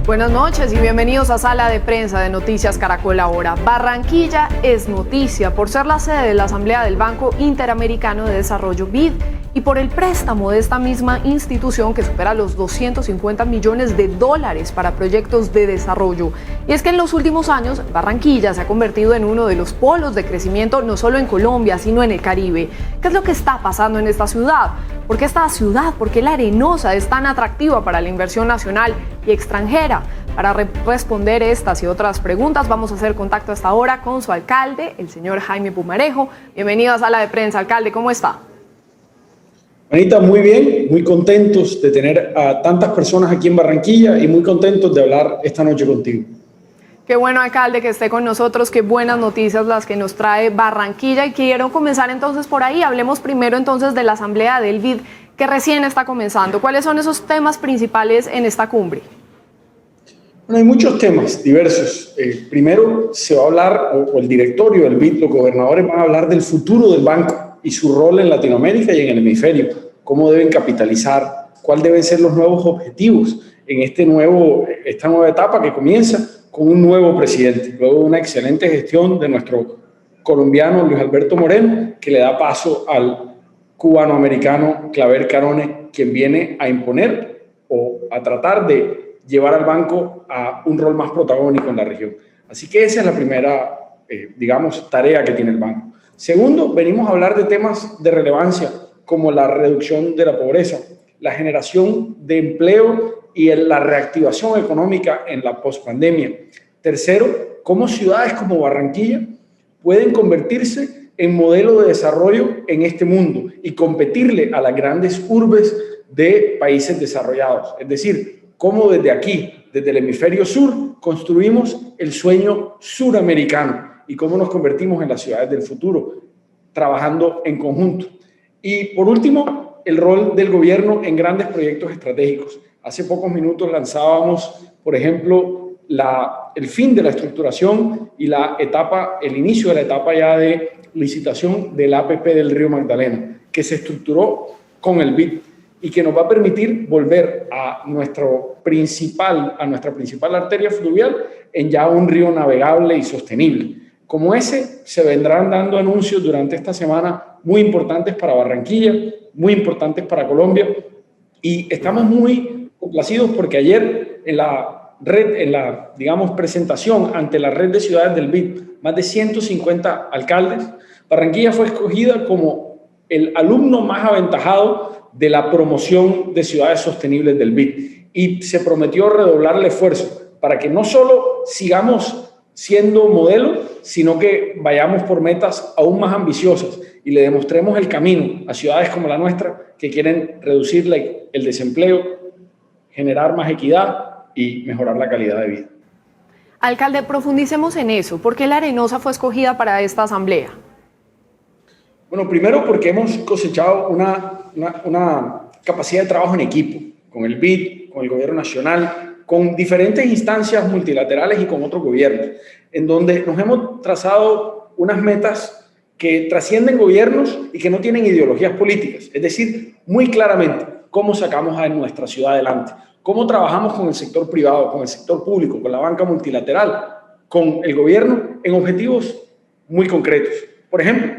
Buenas noches y bienvenidos a Sala de Prensa de Noticias Caracol Ahora. Barranquilla es noticia por ser la sede de la Asamblea del Banco Interamericano de Desarrollo BID y por el préstamo de esta misma institución que supera los $250 millones para proyectos de desarrollo. Y es que en los últimos años Barranquilla se ha convertido en uno de los polos de crecimiento no solo en Colombia, sino en el Caribe. ¿Qué es lo que está pasando en esta ciudad? ¿Por qué esta ciudad, por qué La Arenosa es tan atractiva para la inversión nacional y extranjera? Para responder estas y otras preguntas vamos a hacer contacto hasta ahora con su alcalde, el señor Jaime Pumarejo. Bienvenido a Sala de Prensa, alcalde, ¿cómo está? Anita, muy bien, muy contentos de tener a tantas personas aquí en Barranquilla y muy contentos de hablar esta noche contigo. Qué bueno, alcalde, que esté con nosotros, qué buenas noticias las que nos trae Barranquilla. Y quiero comenzar entonces por ahí. Hablemos primero entonces de la Asamblea del BID, que recién está comenzando. ¿Cuáles son esos temas principales en esta cumbre? Bueno, hay muchos temas diversos. Primero se va a hablar, o el directorio del BID, los gobernadores van a hablar del futuro del banco y su rol en Latinoamérica y en el hemisferio, cómo deben capitalizar, cuáles deben ser los nuevos objetivos en esta nueva etapa que comienza con un nuevo presidente, luego de una excelente gestión de nuestro colombiano Luis Alberto Moreno, que le da paso al cubano-americano Claver Carone, quien viene a imponer o a tratar de llevar al banco a un rol más protagónico en la región. Así que esa es la primera, tarea que tiene el banco. Segundo, venimos a hablar de temas de relevancia como la reducción de la pobreza, la generación de empleo y la reactivación económica en la pospandemia. Tercero, cómo ciudades como Barranquilla pueden convertirse en modelo de desarrollo en este mundo y competirle a las grandes urbes de países desarrollados. Es decir, cómo desde aquí, desde el hemisferio sur, construimos el sueño suramericano y cómo nos convertimos en las ciudades del futuro, trabajando en conjunto. Y por último, el rol del gobierno en grandes proyectos estratégicos. Hace pocos minutos lanzábamos, por ejemplo, el fin de la estructuración y el inicio de la etapa ya de licitación del APP del Río Magdalena, que se estructuró con el BID y que nos va a permitir volver a nuestra principal arteria fluvial en ya un río navegable y sostenible. Como ese, se vendrán dando anuncios durante esta semana muy importantes para Barranquilla, muy importantes para Colombia, y estamos muy complacidos porque ayer en la presentación ante la red de ciudades del BID, más de 150 alcaldes, Barranquilla fue escogida como el alumno más aventajado de la promoción de ciudades sostenibles del BID, y se prometió redoblar el esfuerzo para que no solo sigamos siendo modelo, sino que vayamos por metas aún más ambiciosas y le demostremos el camino a ciudades como la nuestra que quieren reducir el desempleo, generar más equidad y mejorar la calidad de vida. Alcalde, profundicemos en eso. ¿Por qué La Arenosa fue escogida para esta asamblea? Bueno, primero porque hemos cosechado una capacidad de trabajo en equipo con el BID, con el gobierno nacional, con diferentes instancias multilaterales y con otros gobiernos, en donde nos hemos trazado unas metas que trascienden gobiernos y que no tienen ideologías políticas. Es decir, muy claramente cómo sacamos a nuestra ciudad adelante, cómo trabajamos con el sector privado, con el sector público, con la banca multilateral, con el gobierno en objetivos muy concretos. Por ejemplo,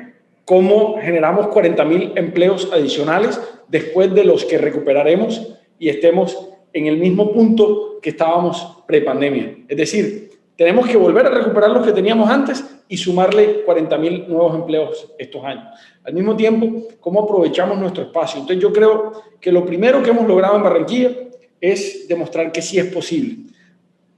cómo generamos 40.000 empleos adicionales después de los que recuperaremos y estemos en el mismo punto que estábamos prepandemia. Es decir, tenemos que volver a recuperar los que teníamos antes y sumarle 40.000 nuevos empleos estos años. Al mismo tiempo, cómo aprovechamos nuestro espacio. Entonces yo creo que lo primero que hemos logrado en Barranquilla es demostrar que sí es posible.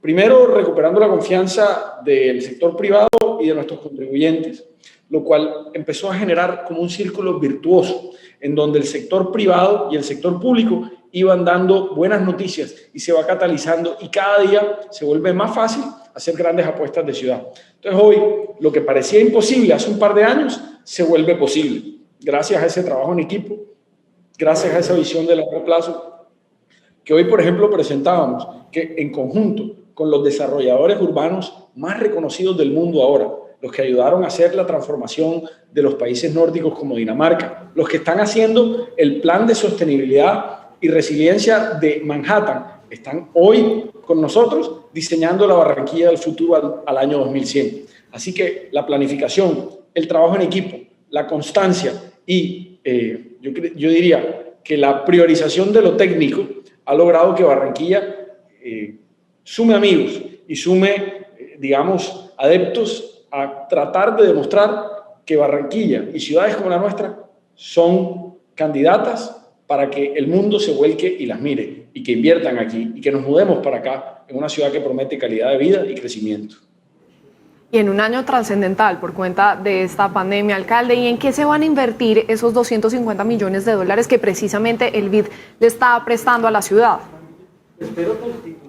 Primero, recuperando la confianza del sector privado y de nuestros contribuyentes, lo cual empezó a generar como un círculo virtuoso, en donde el sector privado y el sector público iban dando buenas noticias y se va catalizando y cada día se vuelve más fácil hacer grandes apuestas de ciudad. Entonces hoy lo que parecía imposible hace un par de años se vuelve posible gracias a ese trabajo en equipo, gracias a esa visión de largo plazo que hoy, por ejemplo, presentábamos, que en conjunto con los desarrolladores urbanos más reconocidos del mundo ahora, los que ayudaron a hacer la transformación de los países nórdicos como Dinamarca, los que están haciendo el plan de sostenibilidad y resiliencia de Manhattan, están hoy con nosotros diseñando la Barranquilla del futuro al año 2100. Así que la planificación, el trabajo en equipo, la constancia y yo diría que la priorización de lo técnico ha logrado que Barranquilla sume amigos y sume, digamos, adeptos a tratar de demostrar que Barranquilla y ciudades como la nuestra son candidatas para que el mundo se vuelque y las mire y que inviertan aquí y que nos mudemos para acá en una ciudad que promete calidad de vida y crecimiento. Y en un año trascendental por cuenta de esta pandemia, alcalde, ¿y en qué se van a invertir esos 250 millones de dólares que precisamente el BID le está prestando a la ciudad?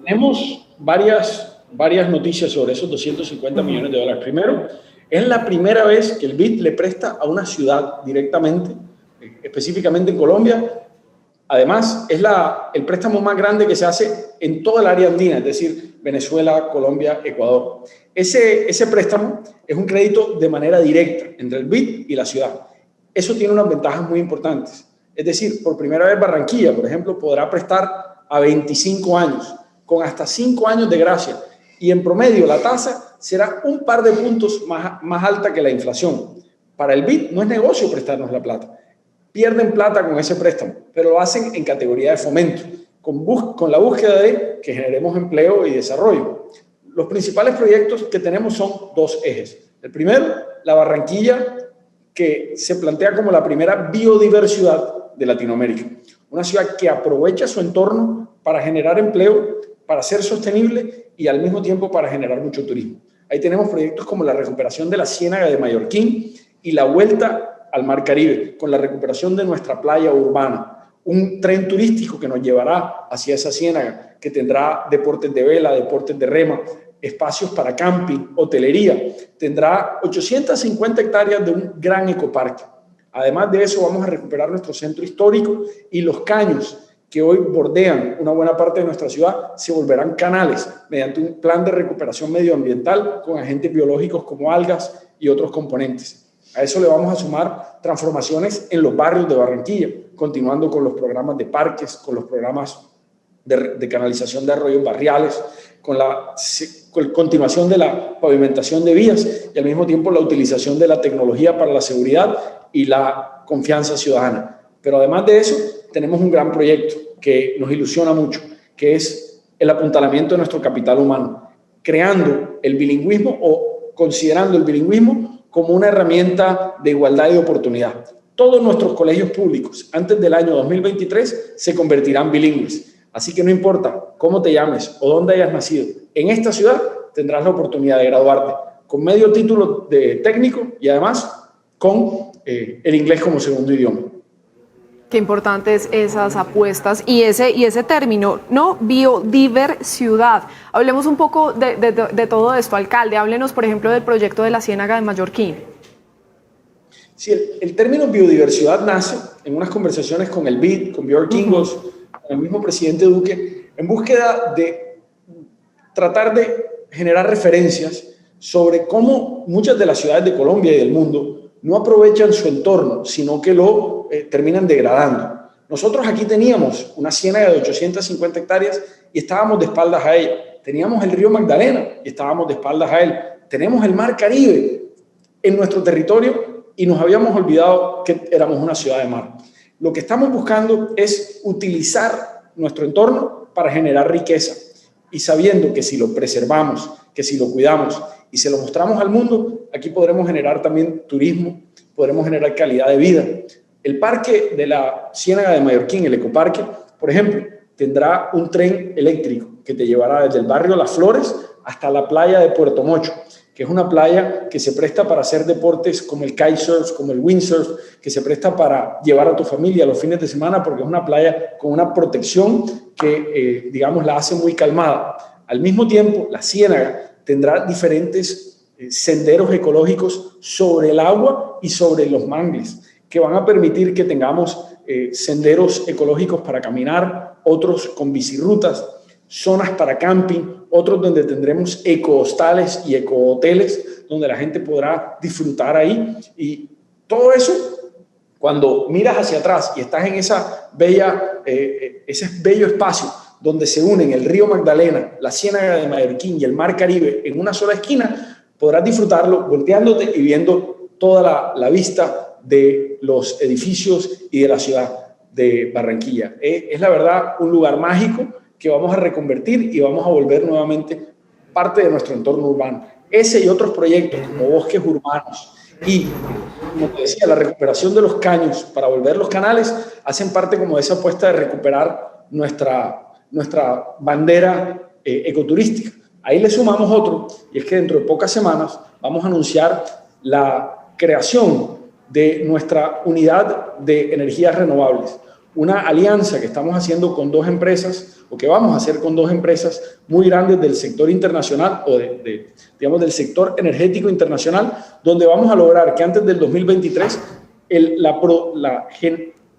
Tenemos varias noticias sobre esos 250 millones de dólares. Primero, es la primera vez que el BID le presta a una ciudad directamente, específicamente en Colombia. Además, es el préstamo más grande que se hace en toda el área andina, es decir, Venezuela, Colombia, Ecuador. Ese préstamo es un crédito de manera directa entre el BID y la ciudad. Eso tiene unas ventajas muy importantes. Es decir, por primera vez Barranquilla, por ejemplo, podrá prestar a 25 años, con hasta 5 años de gracia. Y en promedio la tasa será un par de puntos más alta que la inflación. Para el BID no es negocio prestarnos la plata. Pierden plata con ese préstamo, pero lo hacen en categoría de fomento, con la búsqueda de que generemos empleo y desarrollo. Los principales proyectos que tenemos son 2 ejes. El primero, la Barranquilla, que se plantea como la primera biodiversidad de Latinoamérica. Una ciudad que aprovecha su entorno para generar empleo, para ser sostenible y al mismo tiempo para generar mucho turismo. Ahí tenemos proyectos como la recuperación de la Ciénaga de Mallorquín y la vuelta al Mar Caribe, con la recuperación de nuestra playa urbana. Un tren turístico que nos llevará hacia esa ciénaga, que tendrá deportes de vela, deportes de rema, espacios para camping, hotelería. Tendrá 850 hectáreas de un gran ecoparque. Además de eso, vamos a recuperar nuestro centro histórico y los caños que hoy bordean una buena parte de nuestra ciudad se volverán canales mediante un plan de recuperación medioambiental con agentes biológicos como algas y otros componentes. A eso le vamos a sumar transformaciones en los barrios de Barranquilla, continuando con los programas de parques, con los programas de canalización de arroyos barriales, con la continuación de la pavimentación de vías y al mismo tiempo la utilización de la tecnología para la seguridad y la confianza ciudadana. Pero además de eso, tenemos un gran proyecto que nos ilusiona mucho, que es el apuntalamiento de nuestro capital humano, creando el bilingüismo o considerando el bilingüismo como una herramienta de igualdad y de oportunidad. Todos nuestros colegios públicos antes del año 2023 se convertirán bilingües. Así que no importa cómo te llames o dónde hayas nacido, en esta ciudad tendrás la oportunidad de graduarte con medio título de técnico y además con el inglés como segundo idioma. Qué importantes esas apuestas y ese término, ¿no? Biodiversidad. Hablemos un poco de todo esto, alcalde. Háblenos, por ejemplo, del proyecto de la Ciénaga de Mallorquín. Sí, el término biodiversidad nace en unas conversaciones con el BID, con Björn Ingels, con el mismo presidente Duque, en búsqueda de tratar de generar referencias sobre cómo muchas de las ciudades de Colombia y del mundo no aprovechan su entorno, sino que lo terminan degradando. Nosotros aquí teníamos una ciénaga de 850 hectáreas y estábamos de espaldas a ella. Teníamos el río Magdalena y estábamos de espaldas a él. Tenemos el Mar Caribe en nuestro territorio y nos habíamos olvidado que éramos una ciudad de mar. Lo que estamos buscando es utilizar nuestro entorno para generar riqueza y sabiendo que si lo preservamos, que si lo cuidamos y se lo mostramos al mundo, aquí podremos generar también turismo, podremos generar calidad de vida. El parque de la Ciénaga de Mallorquín, el ecoparque, por ejemplo, tendrá un tren eléctrico que te llevará desde el barrio Las Flores hasta la playa de Puerto Mocho, que es una playa que se presta para hacer deportes como el kitesurf, como el windsurf, que se presta para llevar a tu familia los fines de semana porque es una playa con una protección que, digamos, la hace muy calmada. Al mismo tiempo, la Ciénaga tendrá diferentes senderos ecológicos sobre el agua y sobre los mangles, que van a permitir que tengamos senderos ecológicos para caminar, otros con bicirrutas, zonas para camping, otros donde tendremos ecohostales y ecohoteles, donde la gente podrá disfrutar ahí. Y todo eso, cuando miras hacia atrás y estás en ese bello espacio donde se unen el río Magdalena, la Ciénaga de Mallorquín y el Mar Caribe en una sola esquina, podrás disfrutarlo volteándote y viendo toda la vista de los edificios y de la ciudad de Barranquilla. Es la verdad un lugar mágico que vamos a reconvertir y vamos a volver nuevamente parte de nuestro entorno urbano. Ese y otros proyectos como bosques urbanos y, como te decía, la recuperación de los caños para volver los canales hacen parte como de esa apuesta de recuperar nuestra bandera ecoturística. Ahí le sumamos otro, y es que dentro de pocas semanas vamos a anunciar la creación de nuestra unidad de energías renovables, una alianza que estamos haciendo con dos empresas, o que vamos a hacer con dos empresas muy grandes del sector internacional, o digamos del sector energético internacional, donde vamos a lograr que antes del 2023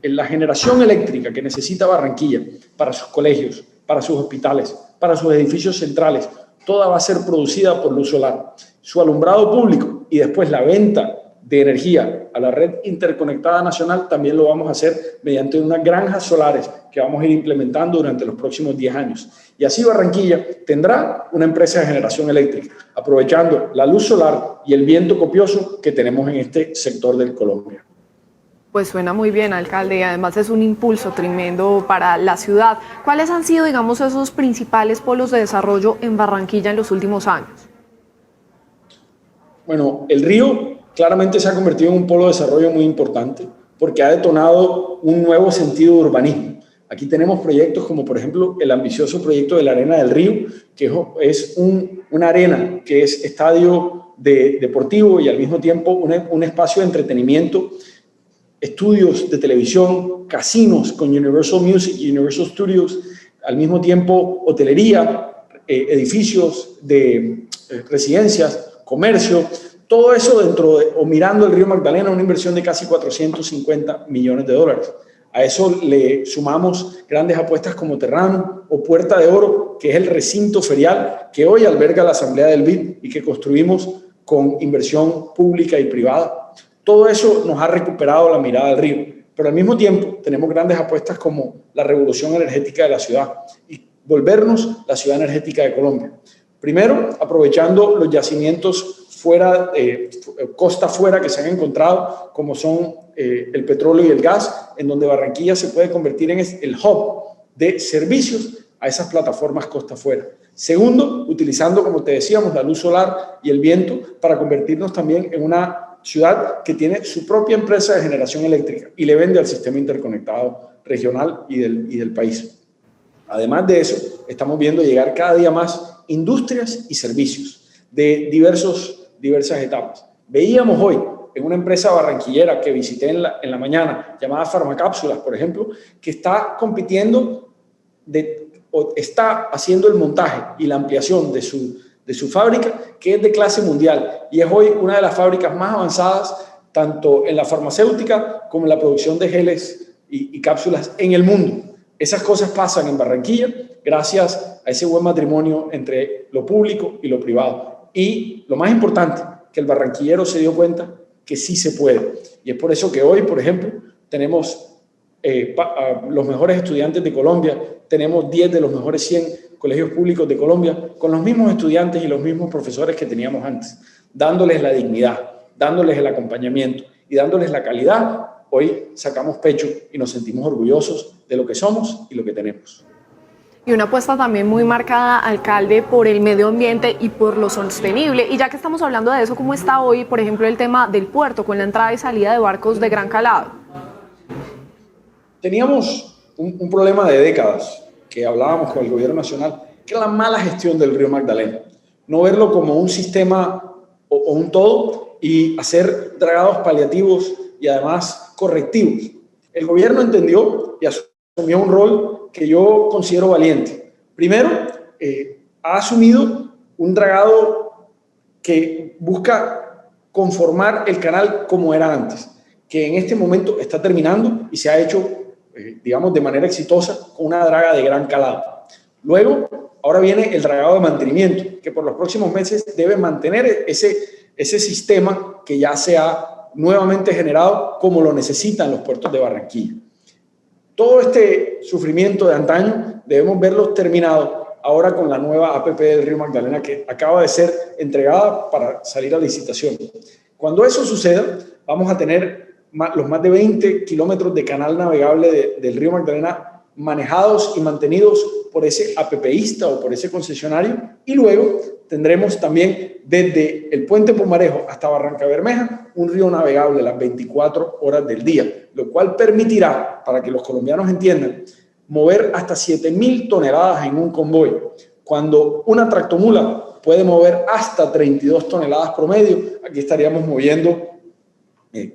la generación eléctrica que necesita Barranquilla para sus colegios, para sus hospitales, para sus edificios centrales, toda va a ser producida por luz solar. Su alumbrado público y después la venta de energía a la red interconectada nacional también lo vamos a hacer mediante unas granjas solares que vamos a ir implementando durante los próximos 10 años. Y así Barranquilla tendrá una empresa de generación eléctrica, aprovechando la luz solar y el viento copioso que tenemos en este sector del Colombia. Pues suena muy bien, alcalde, y además es un impulso tremendo para la ciudad. ¿Cuáles han sido, digamos, esos principales polos de desarrollo en Barranquilla en los últimos años? Bueno, el río claramente se ha convertido en un polo de desarrollo muy importante porque ha detonado un nuevo sentido de urbanismo. Aquí tenemos proyectos como, por ejemplo, el ambicioso proyecto de la Arena del Río, que es una arena que es estadio deportivo y al mismo tiempo un espacio de entretenimiento, estudios de televisión, casinos con Universal Music y Universal Studios, al mismo tiempo hotelería, edificios de residencias, comercio, todo eso mirando el río Magdalena, una inversión de casi 450 millones de dólares. A eso le sumamos grandes apuestas como Terrano o Puerta de Oro, que es el recinto ferial que hoy alberga la Asamblea del BID y que construimos con inversión pública y privada. Todo eso nos ha recuperado la mirada del río, pero al mismo tiempo tenemos grandes apuestas como la revolución energética de la ciudad y volvernos la ciudad energética de Colombia. Primero, aprovechando los yacimientos costa afuera que se han encontrado, como son el petróleo y el gas, en donde Barranquilla se puede convertir en el hub de servicios a esas plataformas costa afuera. Segundo, utilizando, como te decíamos, la luz solar y el viento para convertirnos también en una ciudad que tiene su propia empresa de generación eléctrica y le vende al sistema interconectado regional y del país. Además de eso, estamos viendo llegar cada día más industrias y servicios de diversas etapas. Veíamos hoy en una empresa barranquillera que visité en la mañana, llamada Farmacápsulas, por ejemplo, que está compitiendo, o está haciendo el montaje y la ampliación de su fábrica, que es de clase mundial, y es hoy una de las fábricas más avanzadas, tanto en la farmacéutica como en la producción de geles y cápsulas en el mundo. Esas cosas pasan en Barranquilla gracias a ese buen matrimonio entre lo público y lo privado. Y lo más importante, que el barranquillero se dio cuenta que sí se puede. Y es por eso que hoy, por ejemplo, tenemos los mejores estudiantes de Colombia, tenemos 10 de los mejores 100 colegios públicos de Colombia, con los mismos estudiantes y los mismos profesores que teníamos antes, dándoles la dignidad, dándoles el acompañamiento y dándoles la calidad. Hoy sacamos pecho y nos sentimos orgullosos de lo que somos y lo que tenemos. Y una apuesta también muy marcada, alcalde, por el medio ambiente y por lo sostenible. Y ya que estamos hablando de eso, ¿cómo está hoy, por ejemplo, el tema del puerto con la entrada y salida de barcos de gran calado? Teníamos un problema de décadas que hablábamos con el gobierno nacional, que era la mala gestión del río Magdalena. No verlo como un sistema o un todo y hacer dragados paliativos y además correctivos. El gobierno entendió y asumió un rol que yo considero valiente. Primero, ha asumido un dragado que busca conformar el canal como era antes, que en este momento está terminando y se ha hecho, digamos, de manera exitosa con una draga de gran calado. Luego, ahora viene el dragado de mantenimiento, que por los próximos meses debe mantener ese sistema que ya se ha nuevamente generado como lo necesitan los puertos de Barranquilla. Todo este sufrimiento de antaño debemos verlo terminado ahora con la nueva APP del Río Magdalena que acaba de ser entregada para salir a licitación. Cuando eso suceda, vamos a tener los más de 20 kilómetros de canal navegable del Río Magdalena manejados y mantenidos por ese APPista o por ese concesionario, y luego tendremos también desde el puente Pumarejo hasta Barranca Bermeja un río navegable las 24 horas del día, lo cual permitirá, para que los colombianos entiendan, mover hasta 7.000 toneladas en un convoy, cuando una tractomula puede mover hasta 32 toneladas promedio. Aquí estaríamos moviendo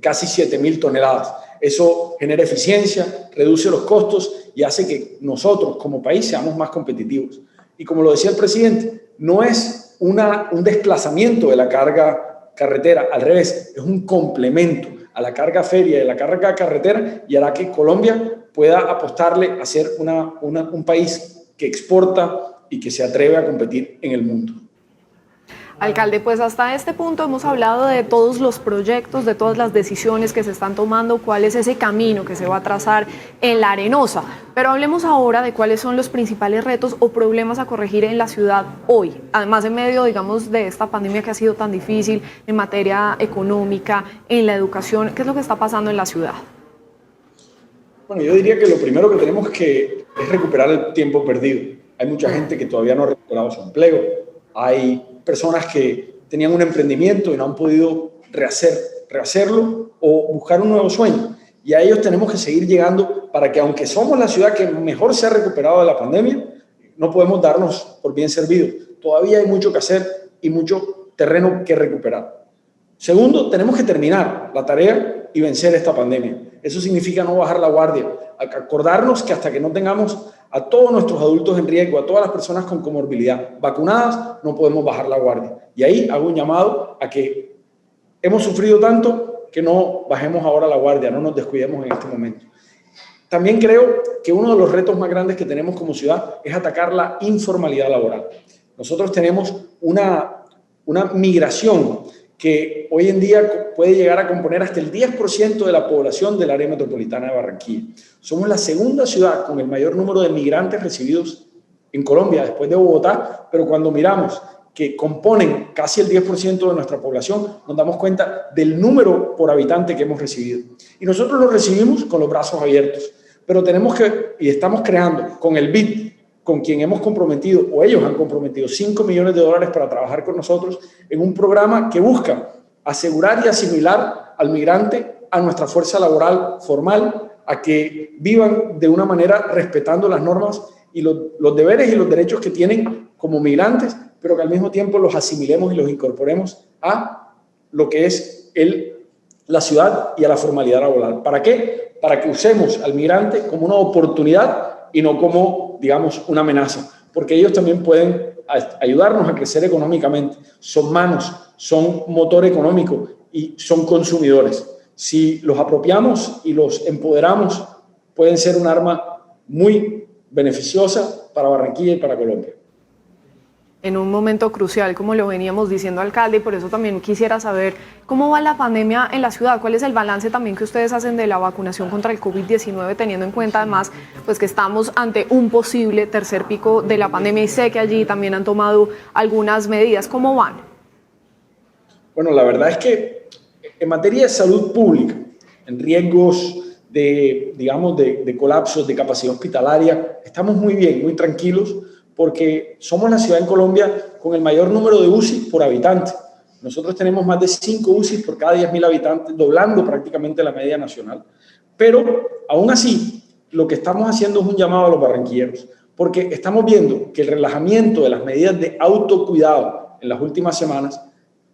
casi 7.000 toneladas. Eso genera eficiencia, reduce los costos y hace que nosotros como país seamos más competitivos. Y como lo decía el presidente, no es un desplazamiento de la carga carretera, al revés, es un complemento a la carga feria y a la carga carretera, y hará que Colombia pueda apostarle a ser un país que exporta y que se atreve a competir en el mundo. Alcalde, pues hasta este punto hemos hablado de todos los proyectos, de todas las decisiones que se están tomando, cuál es ese camino que se va a trazar en la Arenosa. Pero hablemos ahora de cuáles son los principales retos o problemas a corregir en la ciudad hoy. Además, en medio, digamos, de esta pandemia que ha sido tan difícil en materia económica, en la educación, ¿qué es lo que está pasando en la ciudad? Bueno, yo diría que lo primero que tenemos es recuperar el tiempo perdido. Hay mucha gente que todavía no ha recuperado su empleo. Hay personas que tenían un emprendimiento y no han podido rehacerlo o buscar un nuevo sueño. Y a ellos tenemos que seguir llegando para que, aunque somos la ciudad que mejor se ha recuperado de la pandemia, no podemos darnos por bien servidos. Todavía hay mucho que hacer y mucho terreno que recuperar. Segundo, tenemos que terminar la tarea y vencer esta pandemia. Eso significa no bajar la guardia, acordarnos que hasta que no tengamos a todos nuestros adultos en riesgo, a todas las personas con comorbilidad vacunadas, no podemos bajar la guardia. Y ahí hago un llamado a que hemos sufrido tanto que no bajemos ahora la guardia, no nos descuidemos en este momento. También creo que uno de los retos más grandes que tenemos como ciudad es atacar la informalidad laboral. Nosotros tenemos una migración que hoy en día puede llegar a componer hasta el 10% de la población del área metropolitana de Barranquilla. Somos la segunda ciudad con el mayor número de migrantes recibidos en Colombia, después de Bogotá, pero cuando miramos que componen casi el 10% de nuestra población, nos damos cuenta del número por habitante que hemos recibido. Y nosotros lo recibimos con los brazos abiertos, pero tenemos que, y estamos creando con el BID, con quien hemos comprometido, o ellos han comprometido, $5 millones para trabajar con nosotros en un programa que busca asegurar y asimilar al migrante a nuestra fuerza laboral formal, a que vivan de una manera respetando las normas y los deberes y los derechos que tienen como migrantes, pero que al mismo tiempo los asimilemos y los incorporemos a lo que es la ciudad y a la formalidad laboral. ¿Para qué? Para que usemos al migrante como una oportunidad y no como, digamos, una amenaza, porque ellos también pueden ayudarnos a crecer económicamente. Son manos, son motor económico y son consumidores. Si los apropiamos y los empoderamos, pueden ser un arma muy beneficiosa para Barranquilla y para Colombia. En un momento crucial, como lo veníamos diciendo, alcalde, y por eso también quisiera saber cómo va la pandemia en la ciudad, cuál es el balance también que ustedes hacen de la vacunación contra el COVID-19, teniendo en cuenta además pues, que estamos ante un posible tercer pico de la pandemia y sé que allí también han tomado algunas medidas. ¿Cómo van? Bueno, la verdad es que en materia de salud pública, en riesgos de colapsos de capacidad hospitalaria, estamos muy bien, muy tranquilos, porque somos la ciudad en Colombia con el mayor número de UCI por habitante. Nosotros tenemos más de 5 UCI por cada 10.000 habitantes, doblando prácticamente la media nacional. Pero, aún así, lo que estamos haciendo es un llamado a los barranquilleros, porque estamos viendo que el relajamiento de las medidas de autocuidado en las últimas semanas,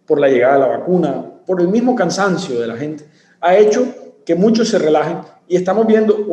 por la llegada de la vacuna, por el mismo cansancio de la gente, ha hecho que muchos se relajen y estamos viendo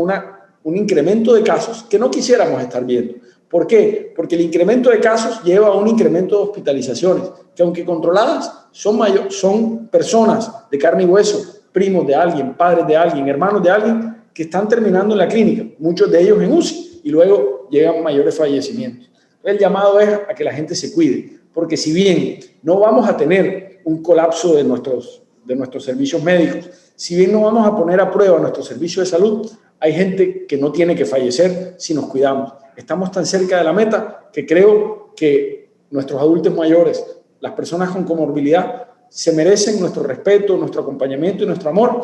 un incremento de casos que no quisiéramos estar viendo. ¿Por qué? Porque el incremento de casos lleva a un incremento de hospitalizaciones, que aunque controladas, son personas de carne y hueso, primos de alguien, padres de alguien, hermanos de alguien, que están terminando en la clínica, muchos de ellos en UCI, y luego llegan mayores fallecimientos. El llamado es a que la gente se cuide, porque si bien no vamos a tener un colapso de nuestros servicios médicos, si bien no vamos a poner a prueba nuestro servicio de salud, hay gente que no tiene que fallecer si nos cuidamos. Estamos tan cerca de la meta que creo que nuestros adultos mayores, las personas con comorbilidad, se merecen nuestro respeto, nuestro acompañamiento y nuestro amor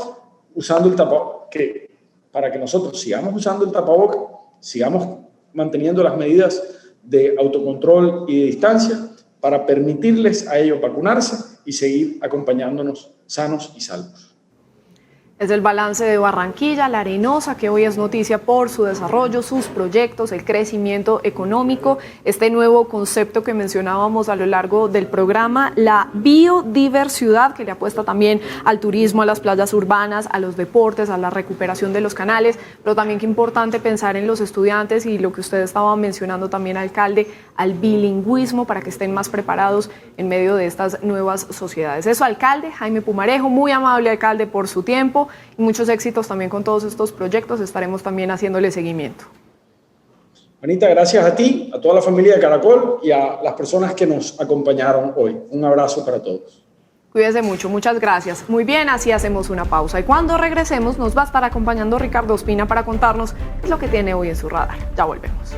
usando el tapabocas, para que nosotros sigamos usando el tapabocas, sigamos manteniendo las medidas de autocontrol y de distancia para permitirles a ellos vacunarse y seguir acompañándonos sanos y salvos. Es el balance de Barranquilla, La Arenosa, que hoy es noticia por su desarrollo, sus proyectos, el crecimiento económico, este nuevo concepto que mencionábamos a lo largo del programa, la biodiversidad, que le apuesta también al turismo, a las playas urbanas, a los deportes, a la recuperación de los canales, pero también qué importante pensar en los estudiantes y lo que usted estaba mencionando también, alcalde, al bilingüismo para que estén más preparados en medio de estas nuevas sociedades. Eso, alcalde Jaime Pumarejo, muy amable alcalde por su tiempo. Y muchos éxitos también con todos estos proyectos, estaremos también haciéndole seguimiento. Anita, gracias a ti, a toda la familia de Caracol y a las personas que nos acompañaron hoy. Un abrazo para todos. Cuídese mucho, muchas gracias. Muy bien, así hacemos una pausa y cuando regresemos nos va a estar acompañando Ricardo Ospina para contarnos qué es lo que tiene hoy en su radar. Ya volvemos.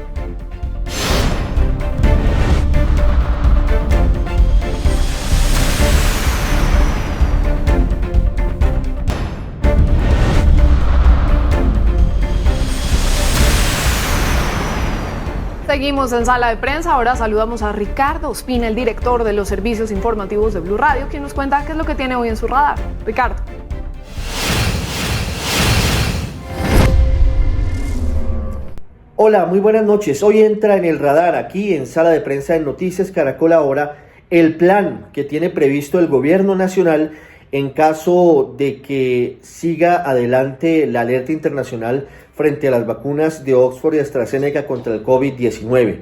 Seguimos en Sala de Prensa, ahora saludamos a Ricardo Ospina, el director de los servicios informativos de Blue Radio, quien nos cuenta qué es lo que tiene hoy en su radar. Ricardo. Hola, muy buenas noches. Hoy entra en el radar aquí en Sala de Prensa de Noticias Caracol Ahora el plan que tiene previsto el gobierno nacional en caso de que siga adelante la alerta internacional frente a las vacunas de Oxford y AstraZeneca contra el COVID-19.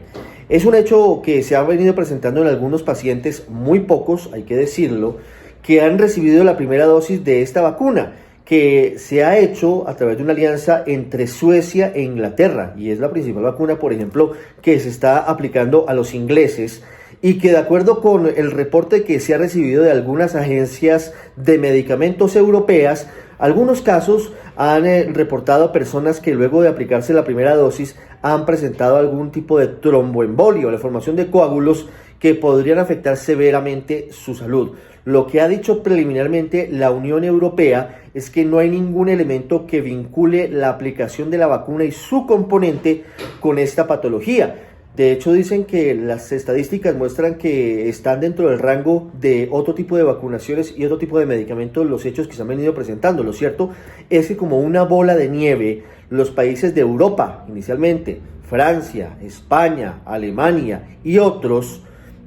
Es un hecho que se ha venido presentando en algunos pacientes, muy pocos, hay que decirlo, que han recibido la primera dosis de esta vacuna, que se ha hecho a través de una alianza entre Suecia e Inglaterra, y es la principal vacuna, por ejemplo, que se está aplicando a los ingleses, y que de acuerdo con el reporte que se ha recibido de algunas agencias de medicamentos europeas, algunos casos han reportado personas que luego de aplicarse la primera dosis han presentado algún tipo de tromboembolio, la formación de coágulos que podrían afectar severamente su salud. Lo que ha dicho preliminarmente la Unión Europea es que no hay ningún elemento que vincule la aplicación de la vacuna y su componente con esta patología. De hecho, dicen que las estadísticas muestran que están dentro del rango de otro tipo de vacunaciones y otro tipo de medicamentos los hechos que se han venido presentando. Lo cierto es que como una bola de nieve, los países de Europa, inicialmente, Francia, España, Alemania y otros,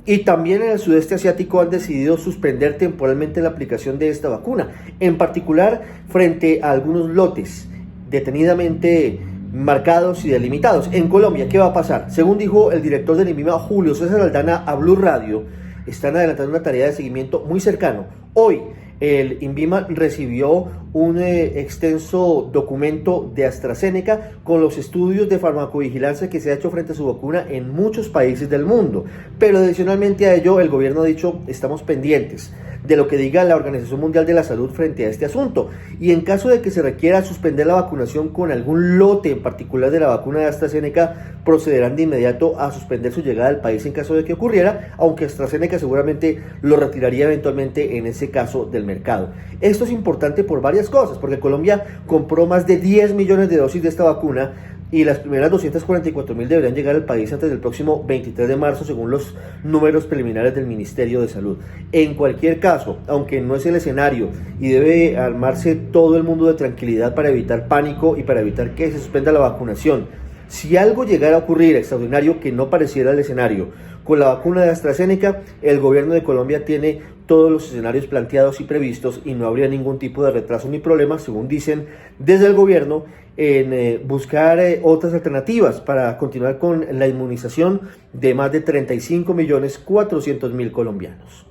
y también en el sudeste asiático han decidido suspender temporalmente la aplicación de esta vacuna, en particular frente a algunos lotes detenidamente marcados y delimitados. En Colombia, ¿qué va a pasar? Según dijo el director del INVIMA, Julio César Aldana, a Blue Radio, están adelantando una tarea de seguimiento muy cercano. Hoy, el INVIMA recibió un extenso documento de AstraZeneca con los estudios de farmacovigilancia que se ha hecho frente a su vacuna en muchos países del mundo. Pero adicionalmente a ello, el gobierno ha dicho, estamos pendientes de lo que diga la Organización Mundial de la Salud frente a este asunto, y en caso de que se requiera suspender la vacunación con algún lote en particular de la vacuna de AstraZeneca, procederán de inmediato a suspender su llegada al país en caso de que ocurriera, aunque AstraZeneca seguramente lo retiraría eventualmente en ese caso del mercado. Esto es importante por varias cosas, porque Colombia compró más de 10 millones de dosis de esta vacuna y las primeras 244.000 deberían llegar al país antes del próximo 23 de marzo, según los números preliminares del Ministerio de Salud. En cualquier caso, aunque no es el escenario y debe armarse todo el mundo de tranquilidad para evitar pánico y para evitar que se suspenda la vacunación, si algo llegara a ocurrir extraordinario que no pareciera el escenario con la vacuna de AstraZeneca, el gobierno de Colombia tiene todos los escenarios planteados y previstos y no habría ningún tipo de retraso ni problema, según dicen desde el gobierno, en buscar otras alternativas para continuar con la inmunización de más de 35.400.000 colombianos.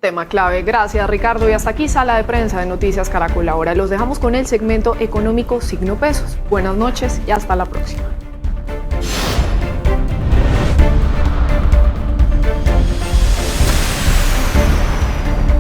Tema clave. Gracias, Ricardo. Y hasta aquí Sala de Prensa de Noticias Caracol Ahora. Los dejamos con el segmento económico Signo Pesos. Buenas noches y hasta la próxima.